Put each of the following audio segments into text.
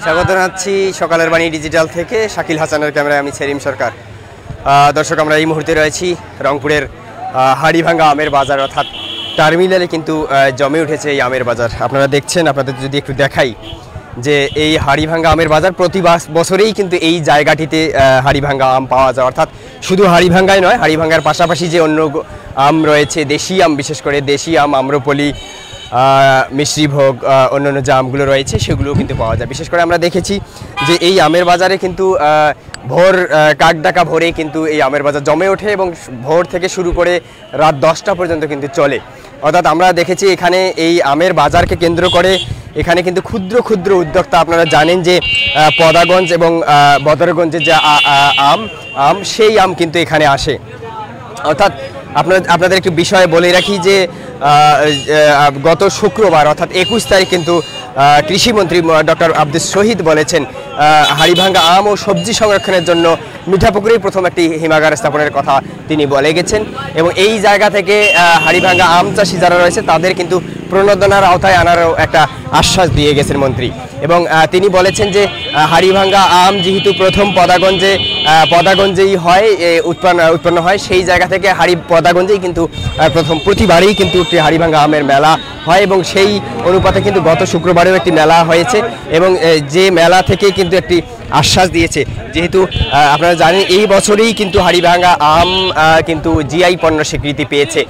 স্বাগত জানাচ্ছি সকালের বাণী ডিজিটাল থেকে। শাকিল হাসানের ক্যামেরায় আমি সেলিম সরকার। দর্শক, আমরা এই মুহূর্তে রয়েছি রংপুরের হাড়িভাঙ্গা আমের বাজার, অর্থাৎ টার্মিনালে কিন্তু জমে উঠেছে এই আমের বাজার। আপনারা দেখছেন, আপনাদের যদি একটু দেখাই যে এই হাড়িভাঙ্গা আমের বাজার প্রতি বছরেই কিন্তু এই জায়গাটিতে হাড়িভাঙ্গা আম পাওয়া যায়। অর্থাৎ শুধু হাড়িভাঙ্গাই নয়, হাড়িভাঙ্গার পাশাপাশি যে অন্য আম রয়েছে, দেশি আম, বিশেষ করে দেশি আম, আম্রপলি, মিষ্টিভোগ, অন্যান্য যে আমগুলো রয়েছে সেগুলোও কিন্তু পাওয়া যায়। বিশেষ করে আমরা দেখেছি যে এই আমের বাজারে কিন্তু ভোর কাকডাকা ভোরে কিন্তু এই আমের বাজার জমে ওঠে এবং ভোর থেকে শুরু করে রাত 10টা পর্যন্ত কিন্তু চলে। অর্থাৎ আমরা দেখেছি এখানে এই আমের বাজারকে কেন্দ্র করে এখানে কিন্তু ক্ষুদ্র ক্ষুদ্র উদ্যোক্তা, আপনারা জানেন যে পদাগঞ্জ এবং বদরগঞ্জের যে আম সেই আম কিন্তু এখানে আসে। অর্থাৎ আপনাদের একটু বিষয় বলে রাখি যে গত শুক্রবার অর্থাৎ 21 তারিখ কিন্তু কৃষিমন্ত্রী ডক্টর আব্দুস শহীদ বলেছেন হাড়িভাঙ্গা আম ও সবজি সংরক্ষণের জন্য মিঠাপুকুরেই প্রথম একটি হিমাগার স্থাপনের কথা তিনি বলে গেছেন এবং এই জায়গা থেকে হাড়িভাঙ্গা আম চাষি যারা রয়েছে তাদের কিন্তু প্রণোদনার আওতায় আনারও একটা আশ্বাস দিয়ে গেছেন মন্ত্রী। এবং তিনি বলেছেন যে হাড়িভাঙ্গা আম যেহেতু প্রথম পদাগঞ্জেই হয় উৎপন্ন হয়, সেই জায়গা থেকে পদাগঞ্জেই কিন্তু প্রথম প্রতিবারই কিন্তু হাড়িভাঙ্গা আমের মেলা হয় এবং সেই অনুপাতে কিন্তু গত শুক্রবারেও একটি মেলা হয়েছে এবং যে মেলা থেকে কিন্তু একটি আশ্বাস দিয়েছে, যেহেতু আপনারা জানেন এই বছরেই কিন্তু হাড়িভাঙ্গা আম কিন্তু জিআই পণ্য স্বীকৃতি পেয়েছে।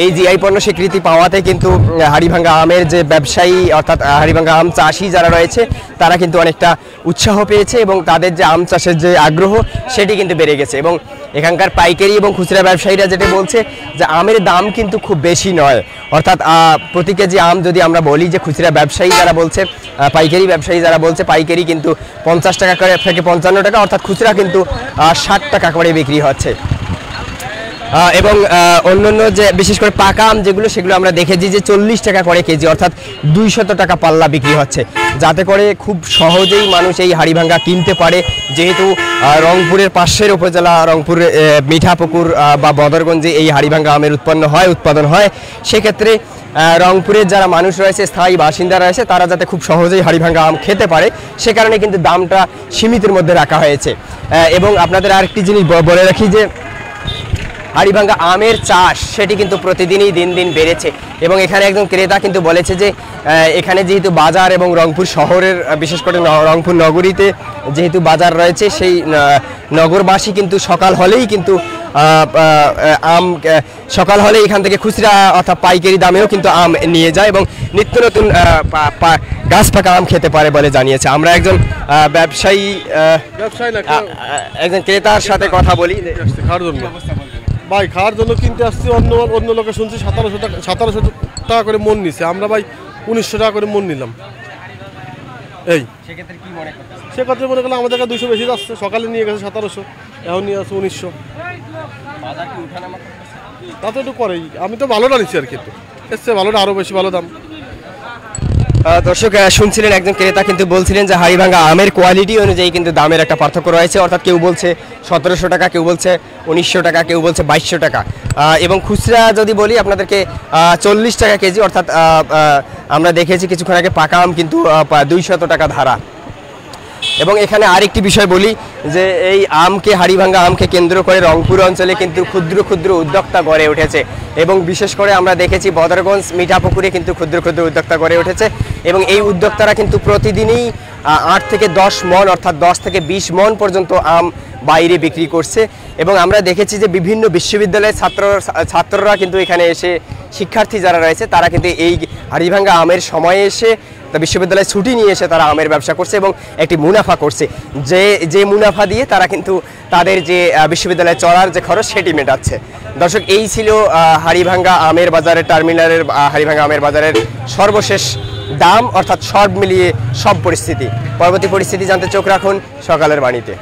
এই জিআই পণ্য স্বীকৃতি পাওয়াতে কিন্তু হাড়িভাঙ্গা আমের যে ব্যবসায়ী অর্থাৎ হাড়িভাঙ্গা আম চাষি যারা রয়েছে তারা কিন্তু অনেকটা উৎসাহ পেয়েছে এবং তাদের যে আম চাষের যে আগ্রহ সেটি কিন্তু বেড়ে গেছে। এবং এখানকার পাইকারি এবং খুচরা ব্যবসায়ীরা যেটা বলছে যে আমের দাম কিন্তু খুব বেশি নয়। অর্থাৎ প্রতি কেজি আম যদি আমরা বলি যে খুচরা ব্যবসায়ী যারা বলছে, পাইকারি ব্যবসায়ী যারা বলছে পাইকারি কিন্তু 50 টাকা করে থেকে 55 টাকা, অর্থাৎ খুচরা কিন্তু 60 টাকা করে বিক্রি হচ্ছে। এবং অন্যান্য যে বিশেষ করে পাকা আম যেগুলো সেগুলো আমরা দেখেছি যে 40 টাকা করে কেজি, অর্থাৎ 200 টাকা পাল্লা বিক্রি হচ্ছে, যাতে করে খুব সহজেই মানুষ এই হাড়িভাঙ্গা কিনতে পারে। যেহেতু রংপুরের পাশের উপজেলা রংপুর মিঠাপুকুর বা বদরগঞ্জে এই হাড়িভাঙ্গা আমের উৎপাদন হয়, সেক্ষেত্রে রংপুরের যারা মানুষ রয়েছে, স্থায়ী বাসিন্দা রয়েছে, তারা যাতে খুব সহজেই হাড়িভাঙ্গা আম খেতে পারে সে কারণে কিন্তু দামটা সীমিতের মধ্যে রাখা হয়েছে। এবং আপনাদের আরেকটি জিনিস বলে রাখি যে হাড়িভাঙ্গা আমের চাষ সেটি কিন্তু প্রতিদিনই দিন দিন বেড়েছে এবং এখানে একজন ক্রেতা কিন্তু বলেছে যে এখানে যেহেতু বাজার এবং রংপুর শহরের বিশেষ করে রংপুর নগরীতে যেহেতু বাজার রয়েছে, সেই নগরবাসী কিন্তু সকাল হলেই কিন্তু সকাল হলে এখান থেকে খুচরা অর্থাৎ পাইকারি দামেও কিন্তু আম নিয়ে যায় এবং নিত্য নতুন গাছ পাকা আম খেতে পারে বলে জানিয়েছে। আমরা একজন একজন ক্রেতার সাথে কথা বলি। ভাই খাওয়ার জন্য কিনতে আসছি, অন্য লোকে শুনছি 1700 টাকা করে মন নিছে, আমরা ভাই 1900 টাকা করে মন নিলাম। এই সেক্ষেত্রে মনে করলাম আমাদের কাছে 200 বেশি যাচ্ছে। সকালে নিয়ে গেছে 1700, এখন নিয়ে আসছে 1900। তা তো একটু করেই, আমি তো ভালোটা নিচ্ছি আর কি, একটু এসছে ভালোটা আরও বেশি ভালো দাম। দর্শক শুনছিলেন একজন ক্রেতা কিন্তু বলছিলেন যে হাড়িভাঙ্গা আমের কোয়ালিটি অনুযায়ী কিন্তু দামের একটা পার্থক্য রয়েছে। অর্থাৎ কেউ বলছে 1700 টাকা, কেউ বলছে 1900 টাকা, কেউ বলছে 2200 টাকা এবং খুচরা যদি বলি আপনাদেরকে 40 টাকা কেজি। অর্থাৎ আমরা দেখেছি কিছুক্ষণ আগে পাকা আম কিন্তু 200 টাকা ধারা। এবং এখানে আরেকটি বিষয় বলি যে এই হাড়িভাঙ্গা আমকে কেন্দ্র করে রংপুর অঞ্চলে কিন্তু ক্ষুদ্র ক্ষুদ্র উদ্যোক্তা গড়ে উঠেছে এবং বিশেষ করে আমরা দেখেছি বদরগঞ্জ মিঠাপুকুরে কিন্তু ক্ষুদ্র ক্ষুদ্র উদ্যোক্তা গড়ে উঠেছে এবং এই উদ্যোক্তারা কিন্তু প্রতিদিনই 8 থেকে 10 মন অর্থাৎ 10 থেকে 20 মন পর্যন্ত আম বাইরে বিক্রি করছে। এবং আমরা দেখেছি যে বিভিন্ন বিশ্ববিদ্যালয়ের ছাত্ররা কিন্তু এখানে এসে, শিক্ষার্থী যারা রয়েছে তারা কিন্তু এই হাড়িভাঙ্গা আমের সময়ে এসে বিশ্ববিদ্যালয়ে ছুটি নিয়ে এসে তারা আমের ব্যবসা করছে এবং একটি মুনাফা করছে, যে মুনাফা দিয়ে তারা কিন্তু তাদের যে বিশ্ববিদ্যালয়ে চলার যে খরচ সেটি মেটাচ্ছে। দর্শক, এই ছিল হাড়িভাঙ্গা আমের বাজারের টার্মিনালের হাড়িভাঙ্গা আমের বাজারের সর্বশেষ দাম, অর্থাৎ সব মিলিয়ে সব পরিস্থিতি। পরবর্তী পরিস্থিতি জানতে চোখ রাখুন সকালের বাণীতে।